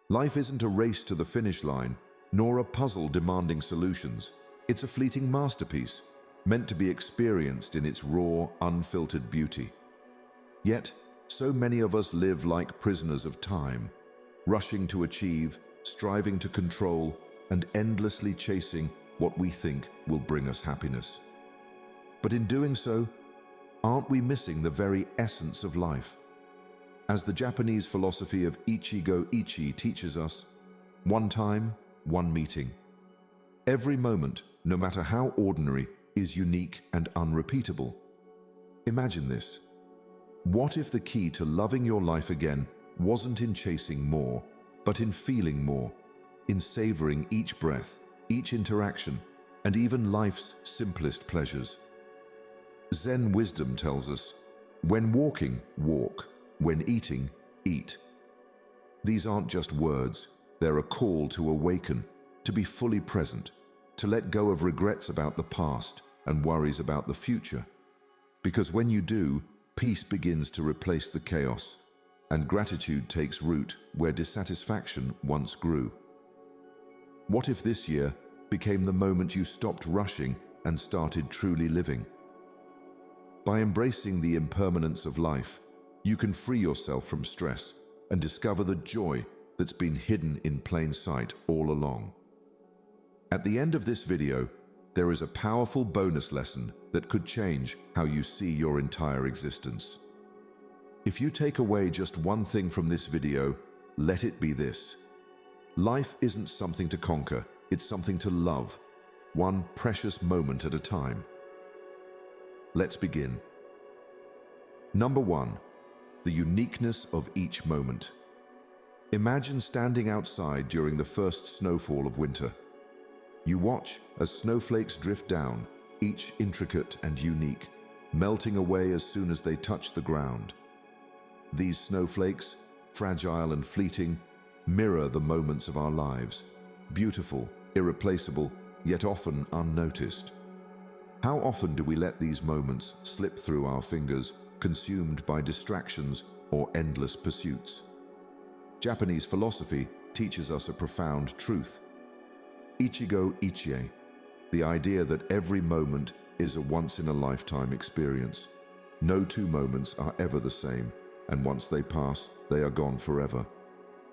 Life isn't a race to the finish line, nor a puzzle demanding solutions. It's a fleeting masterpiece, meant to be experienced in its raw, unfiltered beauty. Yet, so many of us live like prisoners of time, rushing to achieve, striving to control, and endlessly chasing what we think will bring us happiness. But in doing so, aren't we missing the very essence of life? As the Japanese philosophy of Ichigo Ichie teaches us, one time, one meeting. Every moment, no matter how ordinary, is unique and unrepeatable. Imagine this. What if the key to loving your life again wasn't in chasing more, but in feeling more, in savoring each breath, each interaction, and even life's simplest pleasures? Zen wisdom tells us, when walking, walk. When eating, eat. These aren't just words, they're a call to awaken, to be fully present, to let go of regrets about the past and worries about the future. Because when you do, peace begins to replace the chaos, and gratitude takes root where dissatisfaction once grew. What if this year became the moment you stopped rushing and started truly living? By embracing the impermanence of life, you can free yourself from stress and discover the joy that's been hidden in plain sight all along. At the end of this video, there is a powerful bonus lesson that could change how you see your entire existence. If you take away just one thing from this video, let it be this. Life isn't something to conquer, it's something to love, one precious moment at a time. Let's begin. Number 1. The uniqueness of each moment. Imagine standing outside during the first snowfall of winter. You watch as snowflakes drift down, each intricate and unique, melting away as soon as they touch the ground. These snowflakes, fragile and fleeting, mirror the moments of our lives, beautiful, irreplaceable, yet often unnoticed. How often do we let these moments slip through our fingers, consumed by distractions or endless pursuits? Japanese philosophy teaches us a profound truth. Ichigo Ichie, the idea that every moment is a once-in-a-lifetime experience. No two moments are ever the same, and once they pass, they are gone forever.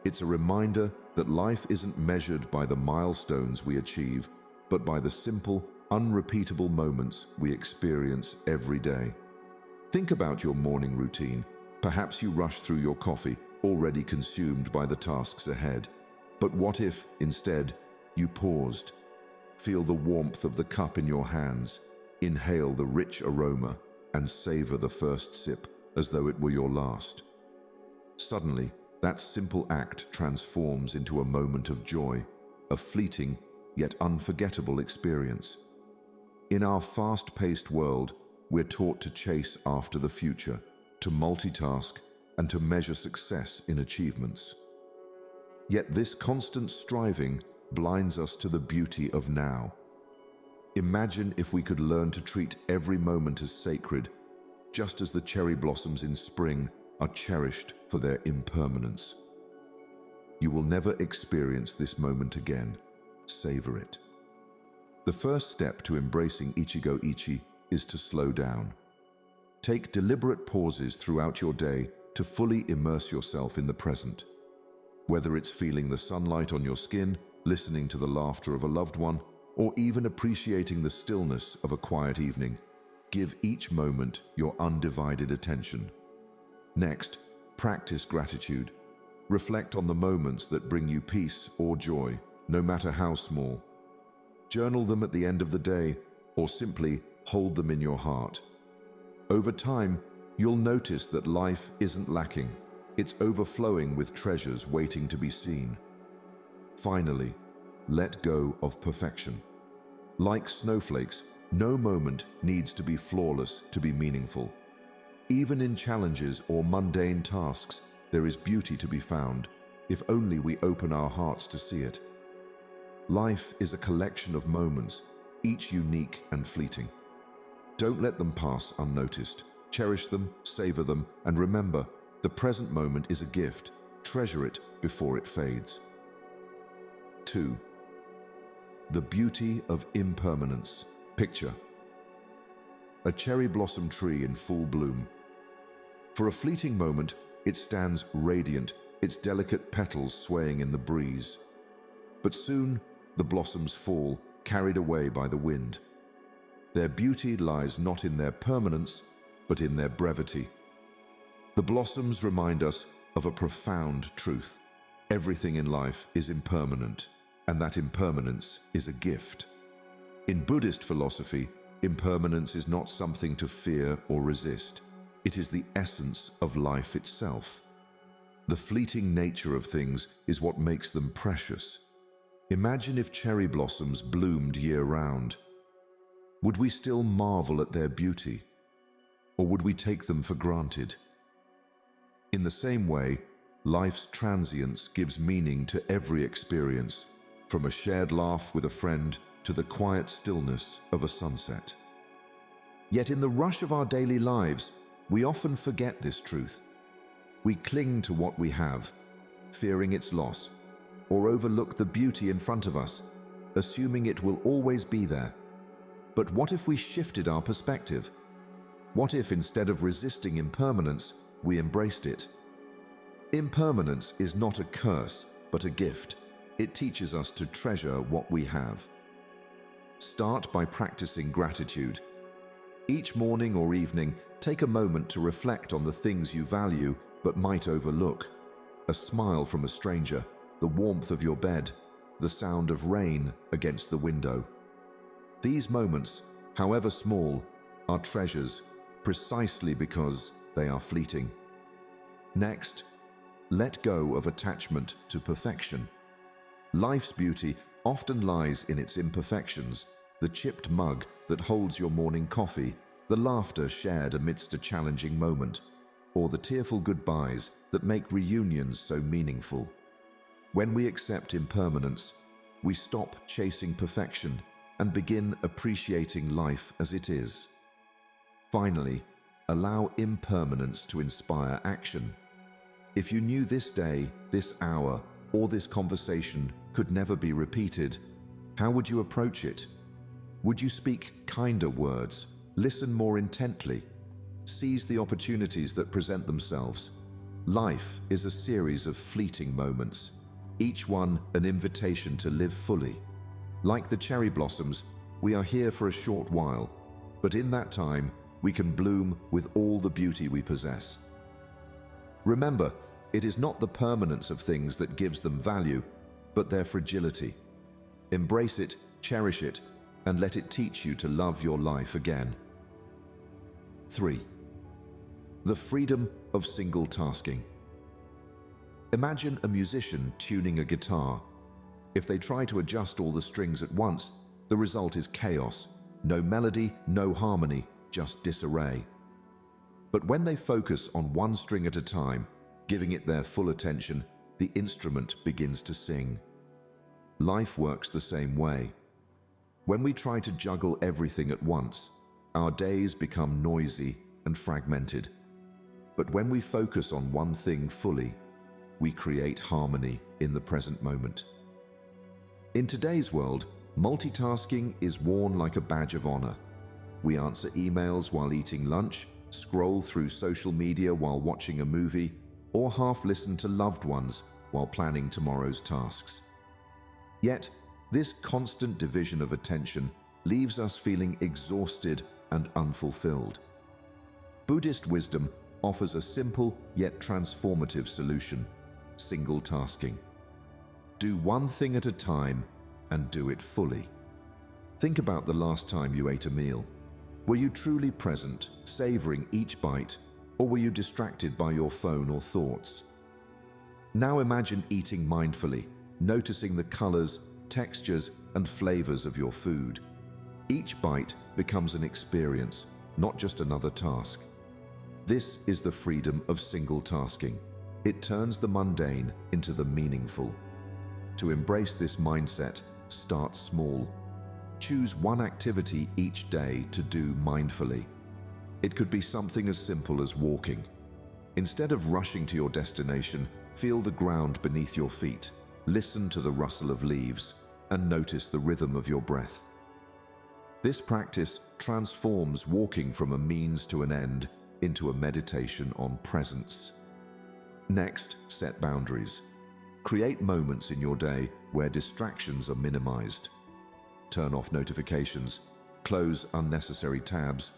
It's a reminder that life isn't measured by the milestones we achieve, but by the simple, unrepeatable moments we experience every day. Think about your morning routine. Perhaps you rush through your coffee, already consumed by the tasks ahead. But what if, instead, you paused? Feel the warmth of the cup in your hands, inhale the rich aroma, and savor the first sip as though it were your last. Suddenly, that simple act transforms into a moment of joy, a fleeting yet unforgettable experience. In our fast-paced world, we're taught to chase after the future, to multitask, and to measure success in achievements. Yet this constant striving blinds us to the beauty of now. Imagine if we could learn to treat every moment as sacred, just as the cherry blossoms in spring are cherished for their impermanence. You will never experience this moment again. Savor it. The first step to embracing Ichigo Ichie is to slow down. Take deliberate pauses throughout your day to fully immerse yourself in the present. Whether it's feeling the sunlight on your skin, listening to the laughter of a loved one, or even appreciating the stillness of a quiet evening, give each moment your undivided attention. Next, practice gratitude. Reflect on the moments that bring you peace or joy, no matter how small. Journal them at the end of the day, or simply hold them in your heart. Over time, you'll notice that life isn't lacking. It's overflowing with treasures waiting to be seen. Finally, let go of perfection. Like snowflakes, no moment needs to be flawless to be meaningful. Even in challenges or mundane tasks, there is beauty to be found, if only we open our hearts to see it. Life is a collection of moments, each unique and fleeting. Don't let them pass unnoticed. Cherish them, savor them, and remember, the present moment is a gift. Treasure it, before it fades. 2. The beauty of impermanence. Picture a cherry blossom tree in full bloom. For a fleeting moment, it stands radiant, its delicate petals swaying in the breeze. But soon, the blossoms fall, carried away by the wind. Their beauty lies not in their permanence, but in their brevity. The blossoms remind us of a profound truth. Everything in life is impermanent, and that impermanence is a gift. In Buddhist philosophy, impermanence is not something to fear or resist. It is the essence of life itself. The fleeting nature of things is what makes them precious. Imagine if cherry blossoms bloomed year-round. Would we still marvel at their beauty, or would we take them for granted? In the same way, life's transience gives meaning to every experience, from a shared laugh with a friend to the quiet stillness of a sunset. Yet in the rush of our daily lives, we often forget this truth. We cling to what we have, fearing its loss, or overlook the beauty in front of us, assuming it will always be there. But what if we shifted our perspective? What if instead of resisting impermanence, we embraced it? Impermanence is not a curse, but a gift. It teaches us to treasure what we have. Start by practicing gratitude. Each morning or evening, take a moment to reflect on the things you value but might overlook. A smile from a stranger, the warmth of your bed, the sound of rain against the window. These moments, however small, are treasures precisely because they are fleeting. Next, let go of attachment to perfection. Life's beauty often lies in its imperfections, the chipped mug that holds your morning coffee, the laughter shared amidst a challenging moment, or the tearful goodbyes that make reunions so meaningful. When we accept impermanence, we stop chasing perfection and begin appreciating life as it is. Finally, allow impermanence to inspire action. If you knew this day, this hour, or this conversation could never be repeated, how would you approach it? Would you speak kinder words, listen more intently, seize the opportunities that present themselves? Life is a series of fleeting moments, each one an invitation to live fully. Like the cherry blossoms, we are here for a short while, but in that time, we can bloom with all the beauty we possess. Remember, it is not the permanence of things that gives them value, but their fragility. Embrace it, cherish it, and let it teach you to love your life again. 3. The freedom of single tasking. Imagine a musician tuning a guitar. If they try to adjust all the strings at once, the result is chaos. No melody, no harmony, just disarray. But when they focus on one string at a time, giving it their full attention, the instrument begins to sing. Life works the same way. When we try to juggle everything at once, our days become noisy and fragmented. But when we focus on one thing fully, we create harmony in the present moment. In today's world, multitasking is worn like a badge of honor. We answer emails while eating lunch, scroll through social media while watching a movie, or half listen to loved ones while planning tomorrow's tasks. Yet, this constant division of attention leaves us feeling exhausted and unfulfilled. Buddhist wisdom offers a simple yet transformative solution: single tasking. Do one thing at a time and do it fully. Think about the last time you ate a meal. Were you truly present, savoring each bite, or were you distracted by your phone or thoughts? Now imagine eating mindfully, noticing the colors, textures, and flavors of your food. Each bite becomes an experience, not just another task. This is the freedom of single tasking. It turns the mundane into the meaningful. To embrace this mindset, start small. Choose one activity each day to do mindfully. It could be something as simple as walking. Instead of rushing to your destination, Feel the ground beneath your feet, listen to the rustle of leaves, and notice the rhythm of your breath. This practice transforms walking from a means to an end into a meditation on presence. Next, set boundaries. Create moments in your day where distractions are minimized. Turn off notifications, close unnecessary tabs,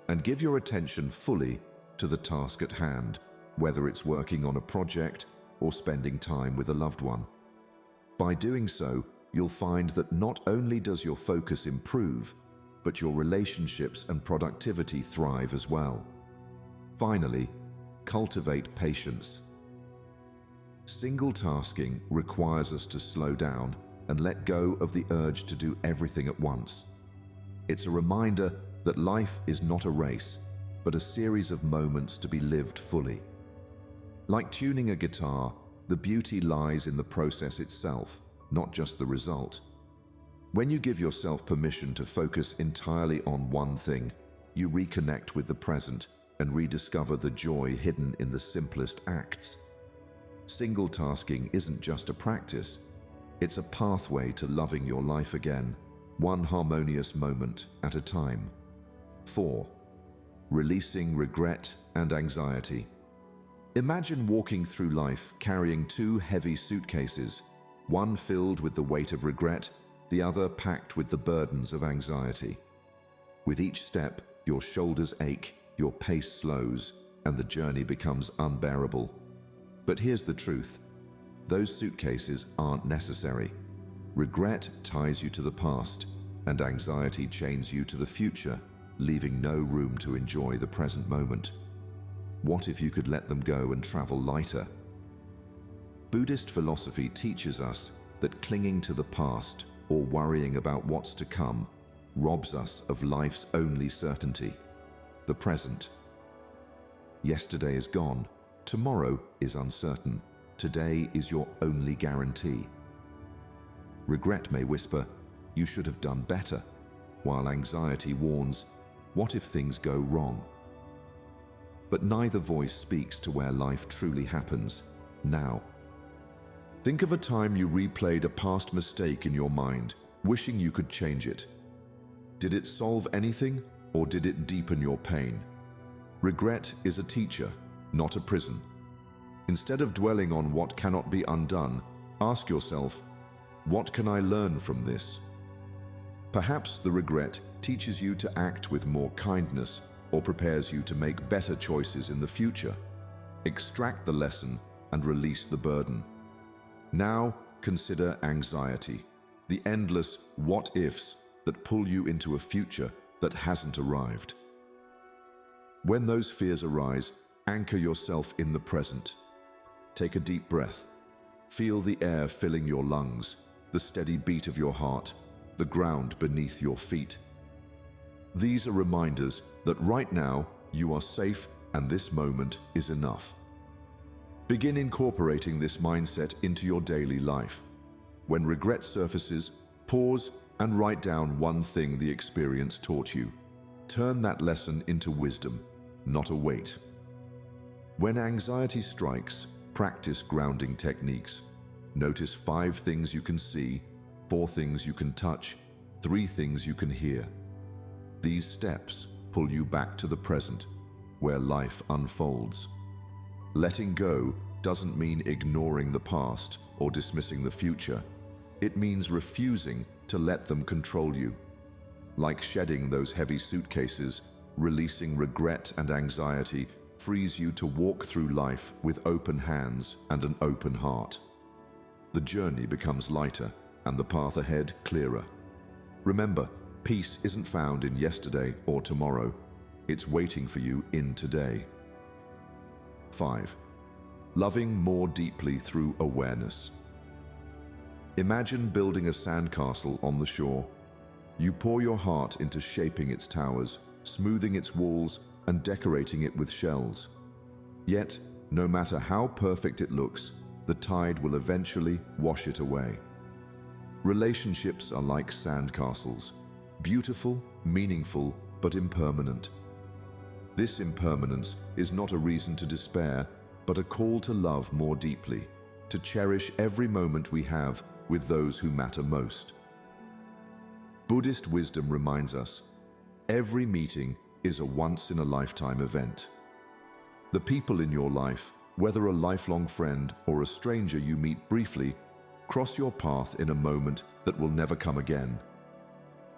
and give your attention fully to the task at hand, whether it's working on a project or spending time with a loved one. By doing so, you'll find that not only does your focus improve, but your relationships and productivity thrive as well. Finally, cultivate patience. Single tasking requires us to slow down and let go of the urge to do everything at once. It's a reminder that life is not a race, but a series of moments to be lived fully. Like tuning a guitar, the beauty lies in the process itself, not just the result. When you give yourself permission to focus entirely on one thing, you reconnect with the present and rediscover the joy hidden in the simplest acts. Single tasking isn't just a practice, it's a pathway to loving your life again, one harmonious moment at a time. 4. Releasing regret and anxiety. Imagine walking through life carrying two heavy suitcases, one filled with the weight of regret, the other packed with the burdens of anxiety. With each step, your shoulders ache, your pace slows, and the journey becomes unbearable. But here's the truth. Those suitcases aren't necessary. Regret ties you to the past, and anxiety chains you to the future, leaving no room to enjoy the present moment. What if you could let them go and travel lighter? Buddhist philosophy teaches us that clinging to the past or worrying about what's to come robs us of life's only certainty, the present. Yesterday is gone, tomorrow is uncertain, today is your only guarantee. Regret may whisper, "You should have done better," while anxiety warns, "What if things go wrong?" But neither voice speaks to where life truly happens, now. Think of a time you replayed a past mistake in your mind, wishing you could change it. Did it solve anything, or did it deepen your pain? Regret is a teacher, not a prison. Instead of dwelling on what cannot be undone, ask yourself, what can I learn from this? Perhaps the regret teaches you to act with more kindness or prepares you to make better choices in the future. Extract the lesson and release the burden. Now consider anxiety, the endless what-ifs that pull you into a future that hasn't arrived. When those fears arise, anchor yourself in the present. Take a deep breath. Feel the air filling your lungs, the steady beat of your heart, the ground beneath your feet. These are reminders that right now you are safe and this moment is enough. Begin incorporating this mindset into your daily life. When regret surfaces, pause and write down one thing the experience taught you. Turn that lesson into wisdom, not a weight. When anxiety strikes, practice grounding techniques. Notice 5 things you can see, 4 things you can touch, 3 things you can hear. These steps pull you back to the present, where life unfolds. Letting go doesn't mean ignoring the past or dismissing the future. It means refusing to let them control you. Like shedding those heavy suitcases, releasing regret and anxiety frees you to walk through life with open hands and an open heart. The journey becomes lighter and the path ahead clearer. Remember, peace isn't found in yesterday or tomorrow. It's waiting for you in today. 5. Loving more deeply through awareness. Imagine building a sandcastle on the shore. You pour your heart into shaping its towers, smoothing its walls, and decorating it with shells. Yet, no matter how perfect it looks, the tide will eventually wash it away. Relationships are like sandcastles, beautiful, meaningful, but impermanent. This impermanence is not a reason to despair, but a call to love more deeply, to cherish every moment we have with those who matter most. Buddhist wisdom reminds us, every meeting is a once-in-a-lifetime event. The people in your life, whether a lifelong friend or a stranger you meet briefly, cross your path in a moment that will never come again.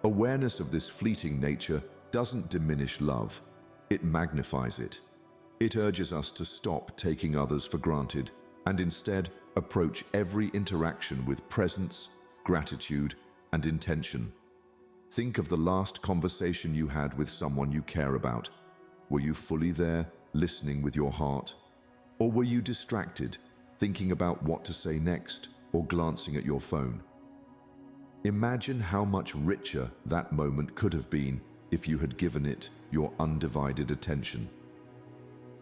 Awareness of this fleeting nature doesn't diminish love, it magnifies it. It urges us to stop taking others for granted and instead approach every interaction with presence, gratitude, and intention. Think of the last conversation you had with someone you care about. Were you fully there, listening with your heart? Or were you distracted, thinking about what to say next or glancing at your phone? Imagine how much richer that moment could have been if you had given it your undivided attention.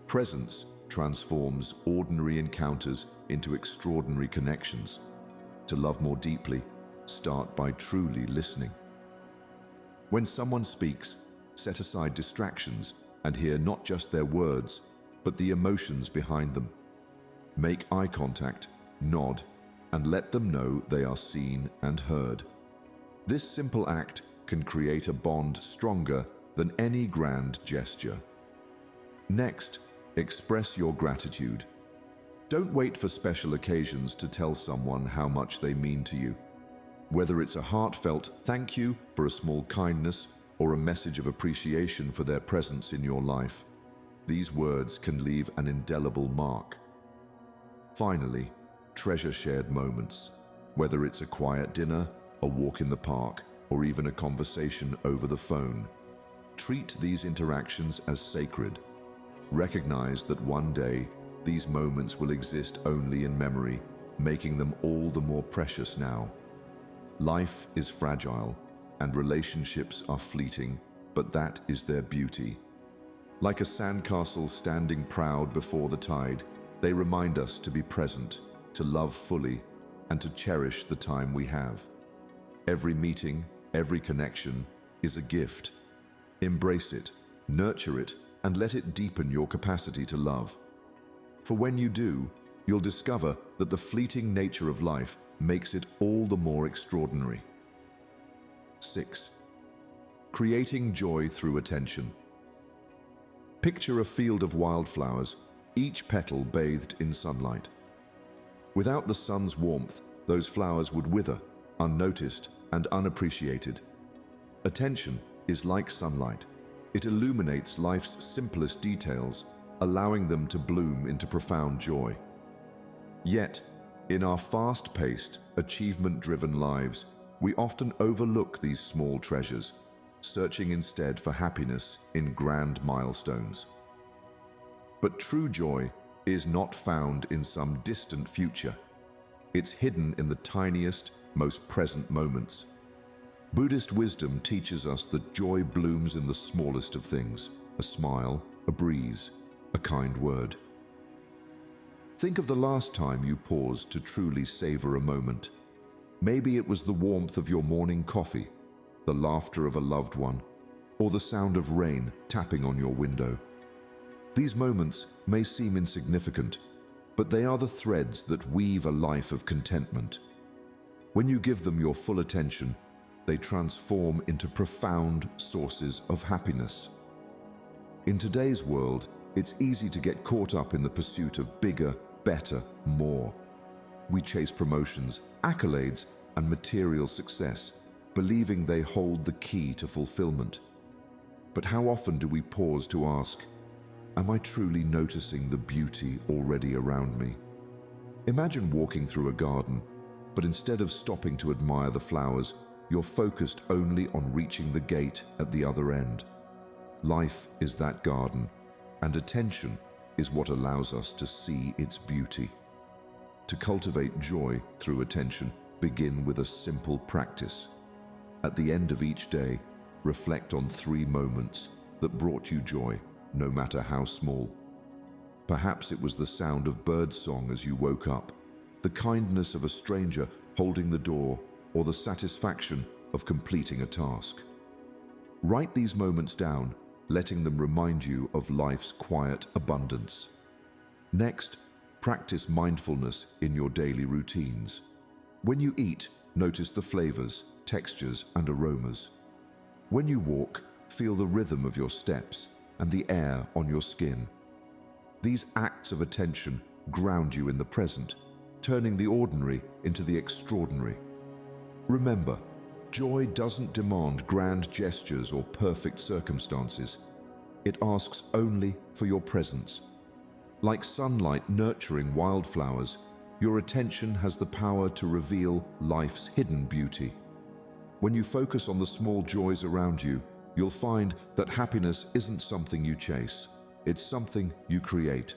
Presence transforms ordinary encounters into extraordinary connections. To love more deeply, start by truly listening. When someone speaks, set aside distractions and hear not just their words, but the emotions behind them. Make eye contact, nod, and let them know they are seen and heard. This simple act can create a bond stronger than any grand gesture. Next, express your gratitude. Don't wait for special occasions to tell someone how much they mean to you. Whether it's a heartfelt thank you for a small kindness or a message of appreciation for their presence in your life, these words can leave an indelible mark. Finally, treasure shared moments. Whether it's a quiet dinner, a walk in the park, or even a conversation over the phone, treat these interactions as sacred. Recognize that one day, these moments will exist only in memory, making them all the more precious now. Life is fragile, and relationships are fleeting, but that is their beauty. Like a sandcastle standing proud before the tide, they remind us to be present, to love fully, and to cherish the time we have. Every meeting, every connection is a gift. Embrace it, nurture it, and let it deepen your capacity to love. For when you do, you'll discover that the fleeting nature of life makes it all the more extraordinary. 6. Creating joy through attention. Picture a field of wildflowers, each petal bathed in sunlight. Without the sun's warmth, those flowers would wither, unnoticed and unappreciated. Attention is like sunlight. It illuminates life's simplest details, allowing them to bloom into profound joy. Yet, in our fast-paced, achievement-driven lives, we often overlook these small treasures, searching instead for happiness in grand milestones. But true joy is not found in some distant future. It's hidden in the tiniest, most present moments. Buddhist wisdom teaches us that joy blooms in the smallest of things: a smile, a breeze, a kind word. Think of the last time you paused to truly savor a moment. Maybe it was the warmth of your morning coffee, the laughter of a loved one, or the sound of rain tapping on your window. These moments may seem insignificant, but they are the threads that weave a life of contentment. When you give them your full attention, they transform into profound sources of happiness. In today's world, it's easy to get caught up in the pursuit of bigger, better, more. We chase promotions, accolades, and material success, believing they hold the key to fulfillment. But how often do we pause to ask, am I truly noticing the beauty already around me? Imagine walking through a garden, but instead of stopping to admire the flowers, you're focused only on reaching the gate at the other end. Life is that garden, and attention is what allows us to see its beauty. To cultivate joy through attention, begin with a simple practice. At the end of each day, reflect on 3 moments that brought you joy, no matter how small. Perhaps it was the sound of birdsong as you woke up, the kindness of a stranger holding the door, or the satisfaction of completing a task. Write these moments down, letting them remind you of life's quiet abundance. Next, practice mindfulness in your daily routines. When you eat, notice the flavors, textures, and aromas. When you walk, feel the rhythm of your steps and the air on your skin. These acts of attention ground you in the present, turning the ordinary into the extraordinary. Remember, joy doesn't demand grand gestures or perfect circumstances. It asks only for your presence. Like sunlight nurturing wildflowers, your attention has the power to reveal life's hidden beauty. When you focus on the small joys around you, you'll find that happiness isn't something you chase. It's something you create.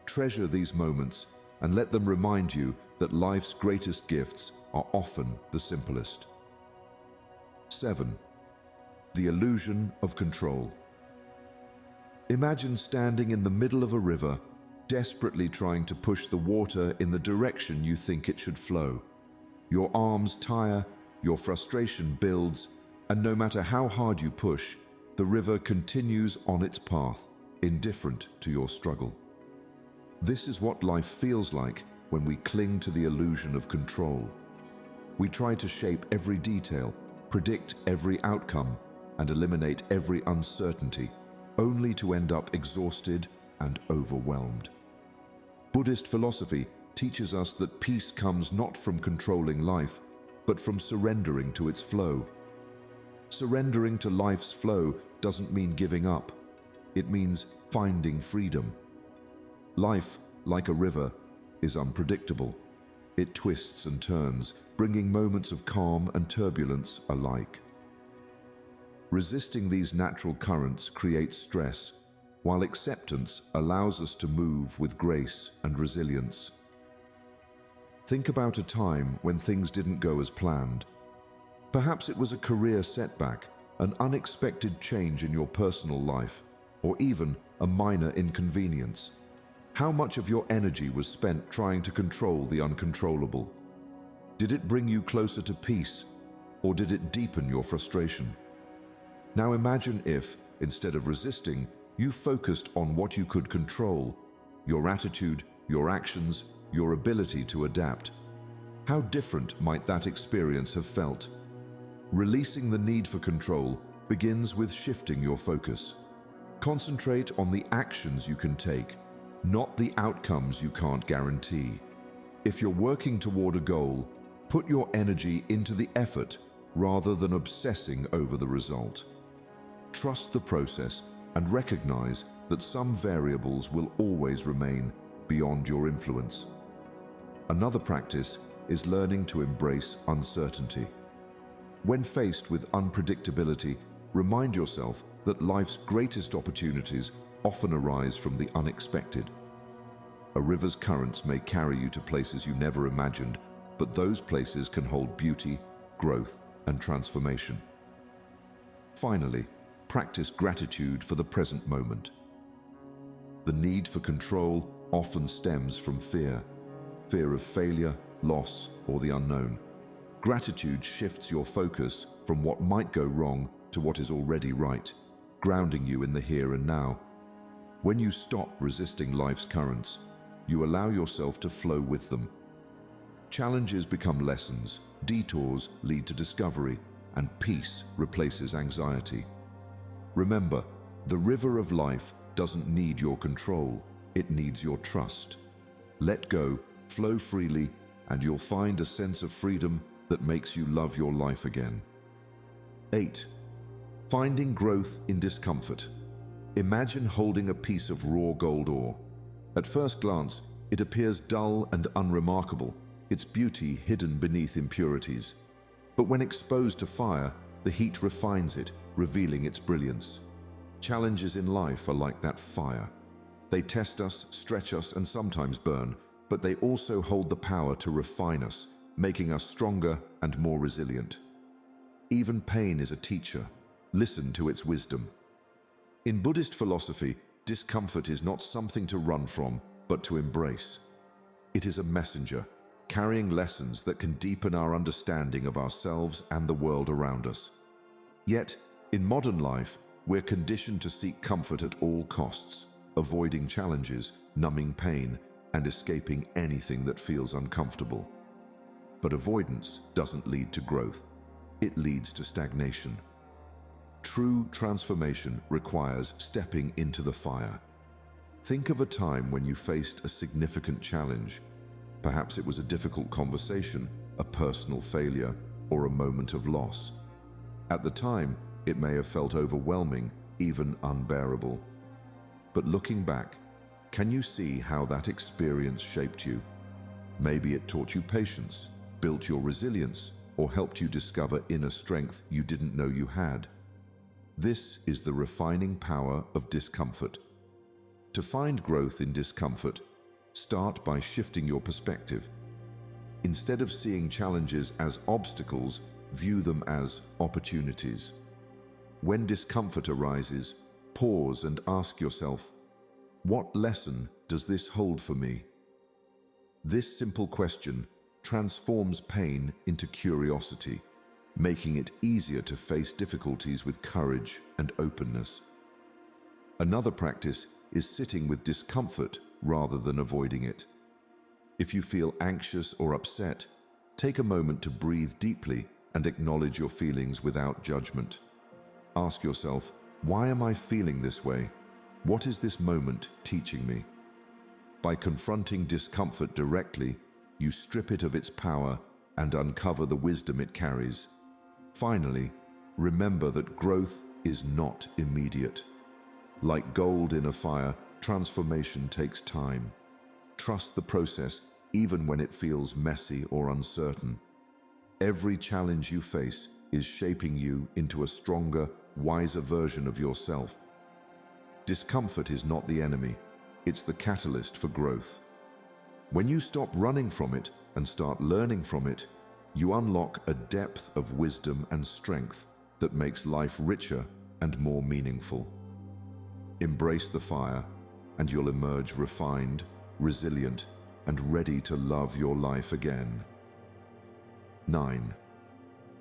Treasure these moments and let them remind you that life's greatest gifts are often the simplest. 7. The illusion of control. Imagine standing in the middle of a river, desperately trying to push the water in the direction you think it should flow. Your arms tire, your frustration builds, and no matter how hard you push, the river continues on its path, indifferent to your struggle. This is what life feels like when we cling to the illusion of control. We try to shape every detail, predict every outcome, and eliminate every uncertainty, only to end up exhausted and overwhelmed. Buddhist philosophy teaches us that peace comes not from controlling life, but from surrendering to its flow. Surrendering to life's flow doesn't mean giving up. It means finding freedom. Life, like a river, is unpredictable. It twists and turns, bringing moments of calm and turbulence alike. Resisting these natural currents creates stress, while acceptance allows us to move with grace and resilience. Think about a time when things didn't go as planned. Perhaps it was a career setback, an unexpected change in your personal life, or even a minor inconvenience. How much of your energy was spent trying to control the uncontrollable? Did it bring you closer to peace, or did it deepen your frustration? Now imagine if, instead of resisting, you focused on what you could control: your attitude, your actions, your ability to adapt. How different might that experience have felt? Releasing the need for control begins with shifting your focus. Concentrate on the actions you can take, not the outcomes you can't guarantee. If you're working toward a goal, put your energy into the effort rather than obsessing over the result. Trust the process and recognize that some variables will always remain beyond your influence. Another practice is learning to embrace uncertainty. When faced with unpredictability, remind yourself that life's greatest opportunities often arise from the unexpected. A river's currents may carry you to places you never imagined, but those places can hold beauty, growth, and transformation. Finally, practice gratitude for the present moment. The need for control often stems from fear of failure, loss, or the unknown. Gratitude shifts your focus from what might go wrong to what is already right, grounding you in the here and now. When you stop resisting life's currents, you allow yourself to flow with them. Challenges become lessons, detours lead to discovery, and peace replaces anxiety. Remember, the river of life doesn't need your control, it needs your trust. Let go, flow freely, and you'll find a sense of freedom that makes you love your life again. 8. Finding growth in discomfort. Imagine holding a piece of raw gold ore. At first glance, it appears dull and unremarkable, its beauty hidden beneath impurities. But when exposed to fire, the heat refines it, revealing its brilliance. Challenges in life are like that fire. They test us, stretch us, and sometimes burn, but they also hold the power to refine us, making us stronger and more resilient. Even pain is a teacher. Listen to its wisdom. In Buddhist philosophy, discomfort is not something to run from, but to embrace. It is a messenger, carrying lessons that can deepen our understanding of ourselves and the world around us. Yet, in modern life, we're conditioned to seek comfort at all costs. avoiding challenges, numbing pain, and escaping anything that feels uncomfortable. But avoidance doesn't lead to growth. It leads to stagnation. True transformation requires stepping into the fire. Think of a time when you faced a significant challenge. Perhaps it was a difficult conversation, a personal failure, or a moment of loss. At the time, it may have felt overwhelming, even unbearable. But looking back, can you see how that experience shaped you? Maybe it taught you patience, built your resilience, or helped you discover inner strength you didn't know you had. This is the refining power of discomfort. To find growth in discomfort, start by shifting your perspective. Instead of seeing challenges as obstacles, view them as opportunities. When discomfort arises, pause and ask yourself, what lesson does this hold for me? This simple question transforms pain into curiosity, making it easier to face difficulties with courage and openness. Another practice is sitting with discomfort rather than avoiding it. If you feel anxious or upset, take a moment to breathe deeply and acknowledge your feelings without judgment. Ask yourself, why am I feeling this way? What is this moment teaching me? By confronting discomfort directly, you strip it of its power and uncover the wisdom it carries. Finally, remember that growth is not immediate. Like gold in a fire, transformation takes time. Trust the process even when it feels messy or uncertain. Every challenge you face is shaping you into a stronger, wiser version of yourself. Discomfort is not the enemy, it's the catalyst for growth. When you stop running from it and start learning from it, you unlock a depth of wisdom and strength that makes life richer and more meaningful. Embrace the fire, and you'll emerge refined, resilient, and ready to love your life again. 9.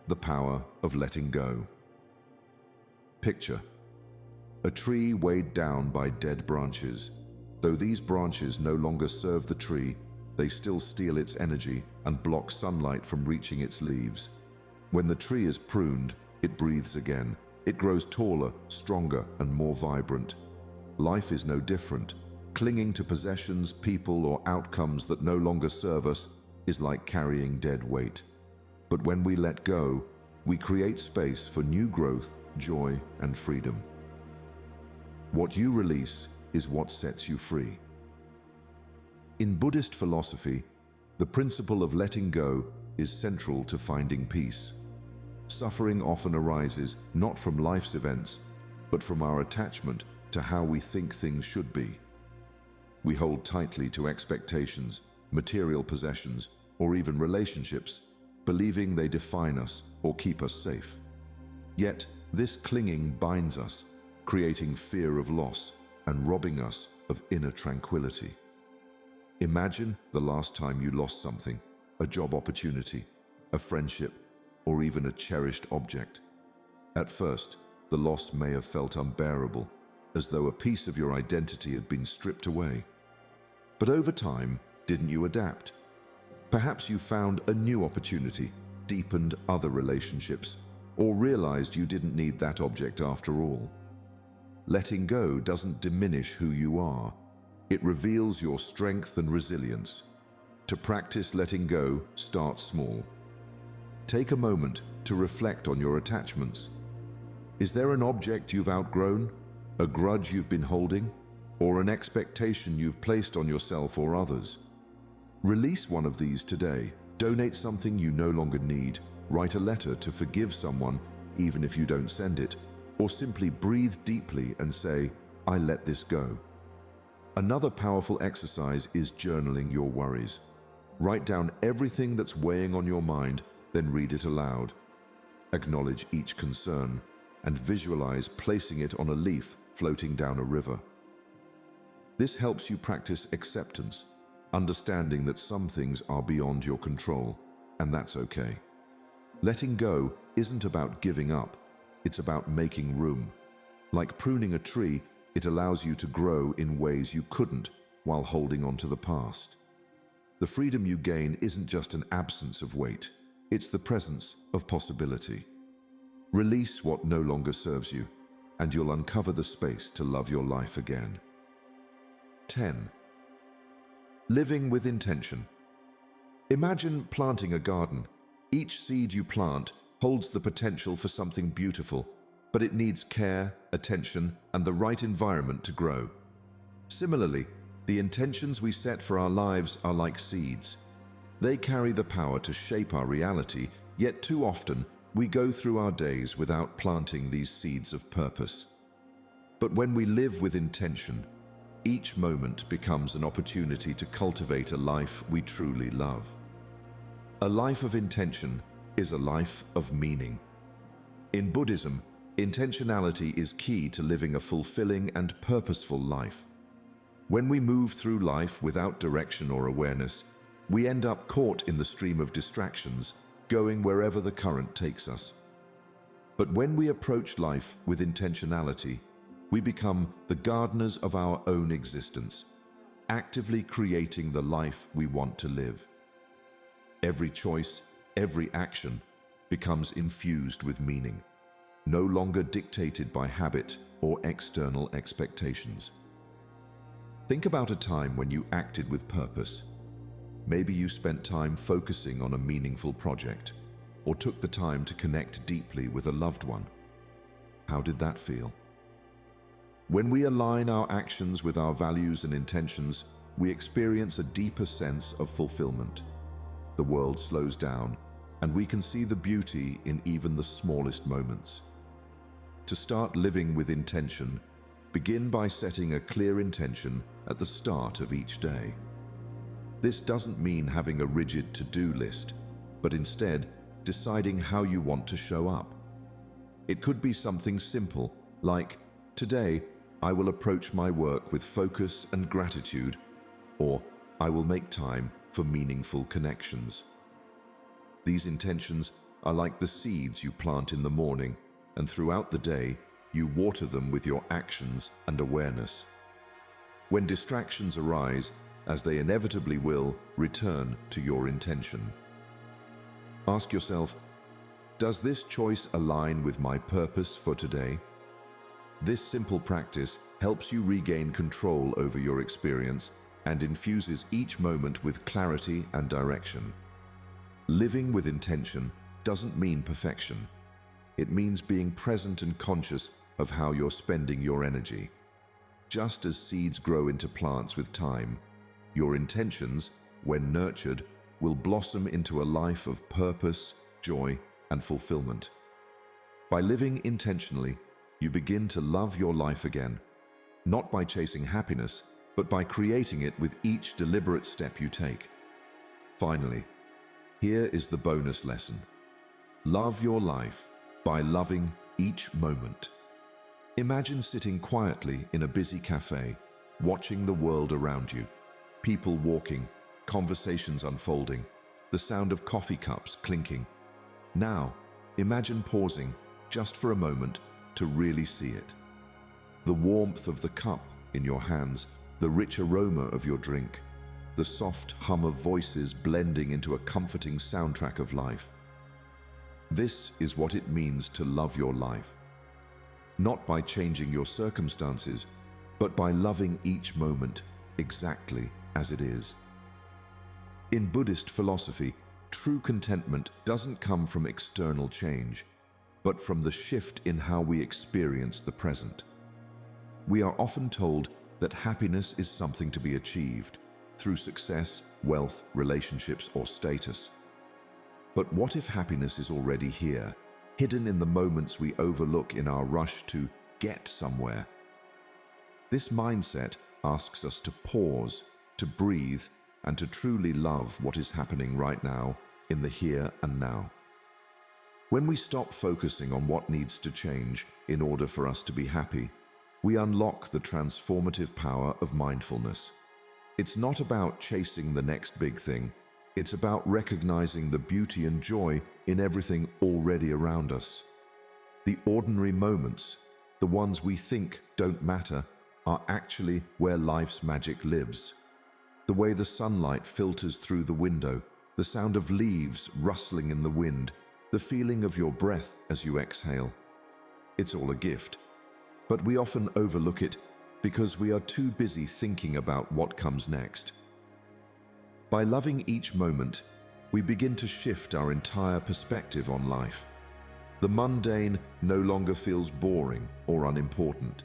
The power of letting go. Picture a tree weighed down by dead branches. Though these branches no longer serve the tree, they still steal its energy and block sunlight from reaching its leaves. When the tree is pruned, it breathes again. It grows taller, stronger, and more vibrant. Life is no different. Clinging to possessions, people, or outcomes that no longer serve us is like carrying dead weight. But when we let go, we create space for new growth, joy, and freedom. What you release is what sets you free. In Buddhist philosophy, the principle of letting go is central to finding peace. Suffering often arises not from life's events, but from our attachment to how we think things should be. We hold tightly to expectations, material possessions, or even relationships, believing they define us or keep us safe. Yet, this clinging binds us, creating fear of loss and robbing us of inner tranquility. Imagine the last time you lost something, a job opportunity, a friendship, or even a cherished object. At first, the loss may have felt unbearable, as though a piece of your identity had been stripped away. But over time, didn't you adapt? Perhaps you found a new opportunity, deepened other relationships, or realized you didn't need that object after all. Letting go doesn't diminish who you are. It reveals your strength and resilience. To practice letting go, start small. Take a moment to reflect on your attachments. Is there an object you've outgrown, a grudge you've been holding, or an expectation you've placed on yourself or others? Release one of these today. Donate something you no longer need. Write a letter to forgive someone, even if you don't send it, or simply breathe deeply and say, I let this go. Another powerful exercise is journaling your worries. Write down everything that's weighing on your mind, then read it aloud. Acknowledge each concern and visualize placing it on a leaf floating down a river. This helps you practice acceptance, understanding that some things are beyond your control, and that's okay. Letting go isn't about giving up, it's about making room. Like pruning a tree, it allows you to grow in ways you couldn't while holding on to the past. The freedom you gain isn't just an absence of weight, it's the presence of possibility. Release what no longer serves you, and you'll uncover the space to love your life again. 10. Living with intention. Imagine planting a garden. Each seed you plant holds the potential for something beautiful, but it needs care, attention, and the right environment to grow. Similarly, the intentions we set for our lives are like seeds. They carry the power to shape our reality, yet too often we go through our days without planting these seeds of purpose. But when we live with intention, each moment becomes an opportunity to cultivate a life we truly love. A life of intention is a life of meaning. In Buddhism, intentionality is key to living a fulfilling and purposeful life. When we move through life without direction or awareness, we end up caught in the stream of distractions, going wherever the current takes us. But when we approach life with intentionality, we become the gardeners of our own existence, actively creating the life we want to live. Every choice, every action becomes infused with meaning, no longer dictated by habit or external expectations. Think about a time when you acted with purpose. Maybe you spent time focusing on a meaningful project, or took the time to connect deeply with a loved one. How did that feel? When we align our actions with our values and intentions, we experience a deeper sense of fulfillment. The world slows down, and we can see the beauty in even the smallest moments. To start living with intention, begin by setting a clear intention at the start of each day. This doesn't mean having a rigid to-do list, but instead deciding how you want to show up. It could be something simple, like, today I will approach my work with focus and gratitude, or I will make time for meaningful connections. These intentions are like the seeds you plant in the morning, and throughout the day, you water them with your actions and awareness. When distractions arise, as they inevitably will, return to your intention. Ask yourself, does this choice align with my purpose for today? This simple practice helps you regain control over your experience and infuses each moment with clarity and direction. Living with intention doesn't mean perfection. It means being present and conscious of how you're spending your energy. Just as seeds grow into plants with time, your intentions, when nurtured, will blossom into a life of purpose, joy, and fulfillment. By living intentionally, you begin to love your life again, not by chasing happiness, but by creating it with each deliberate step you take. Finally, here is the bonus lesson. Love your life by loving each moment. Imagine sitting quietly in a busy cafe, watching the world around you. People walking, conversations unfolding, the sound of coffee cups clinking. Now, imagine pausing just for a moment to really see it. The warmth of the cup in your hands, the rich aroma of your drink, the soft hum of voices blending into a comforting soundtrack of life. This is what it means to love your life. Not by changing your circumstances, but by loving each moment exactly as it is. In Buddhist philosophy, true contentment doesn't come from external change, but from the shift in how we experience the present. We are often told that happiness is something to be achieved through success, wealth, relationships, or status. But what if happiness is already here, hidden in the moments we overlook in our rush to get somewhere? This mindset asks us to pause, to breathe, and to truly love what is happening right now, in the here and now. When we stop focusing on what needs to change in order for us to be happy, we unlock the transformative power of mindfulness. It's not about chasing the next big thing. It's about recognizing the beauty and joy in everything already around us. The ordinary moments, the ones we think don't matter, are actually where life's magic lives. The way the sunlight filters through the window, the sound of leaves rustling in the wind, the feeling of your breath as you exhale. It's all a gift. But we often overlook it because we are too busy thinking about what comes next. By loving each moment, we begin to shift our entire perspective on life. The mundane no longer feels boring or unimportant.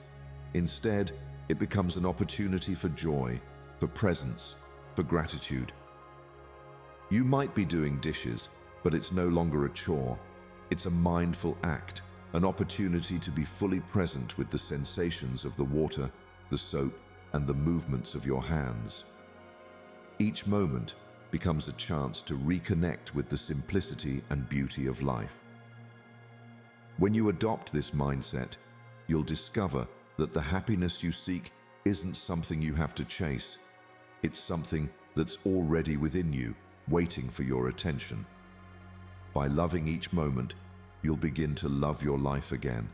Instead, it becomes an opportunity for joy, for presence, for gratitude. You might be doing dishes, but it's no longer a chore. It's a mindful act, an opportunity to be fully present with the sensations of the water, the soap, and the movements of your hands. Each moment becomes a chance to reconnect with the simplicity and beauty of life. When you adopt this mindset, you'll discover that the happiness you seek isn't something you have to chase. It's something that's already within you, waiting for your attention. By loving each moment, you'll begin to love your life again.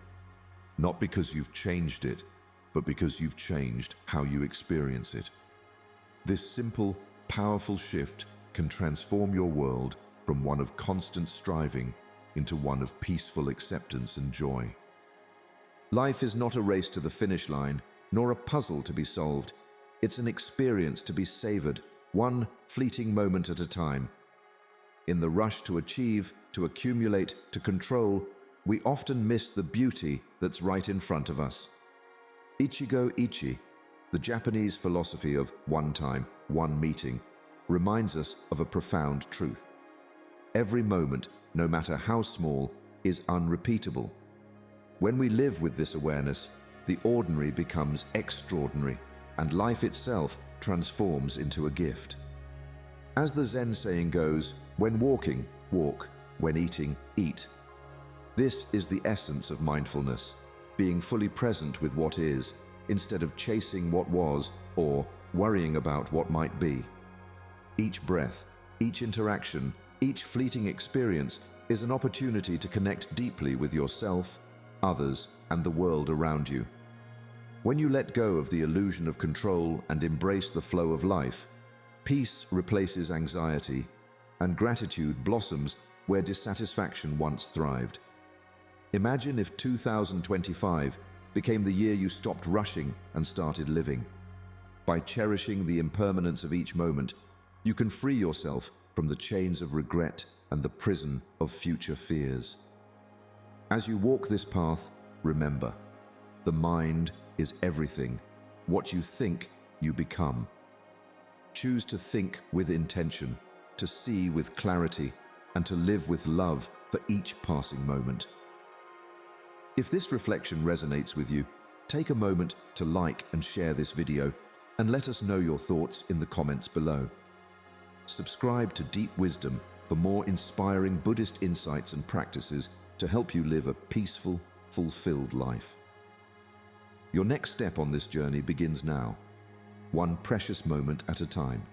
Not because you've changed it, but because you've changed how you experience it. This simple, powerful shift can transform your world from one of constant striving into one of peaceful acceptance and joy. Life is not a race to the finish line, nor a puzzle to be solved. It's an experience to be savored, one fleeting moment at a time. In the rush to achieve, to accumulate, to control, we often miss the beauty that's right in front of us. Ichigo Ichie, the Japanese philosophy of one time, one meeting, reminds us of a profound truth. Every moment, no matter how small, is unrepeatable. When we live with this awareness, the ordinary becomes extraordinary, and life itself transforms into a gift. As the Zen saying goes, when walking, walk, when eating, eat. This is the essence of mindfulness, being fully present with what is, instead of chasing what was or worrying about what might be. Each breath, each interaction, each fleeting experience is an opportunity to connect deeply with yourself, others, and the world around you. When you let go of the illusion of control and embrace the flow of life, peace replaces anxiety, and gratitude blossoms where dissatisfaction once thrived. Imagine if 2025 became the year you stopped rushing and started living. By cherishing the impermanence of each moment, you can free yourself from the chains of regret and the prison of future fears. As you walk this path, remember, the mind is everything. What you think, you become. Choose to think with intention, to see with clarity, and to live with love for each passing moment. If this reflection resonates with you, take a moment to like and share this video, and let us know your thoughts in the comments below. Subscribe to Deep Wisdom for more inspiring Buddhist insights and practices to help you live a peaceful, fulfilled life. Your next step on this journey begins now, one precious moment at a time.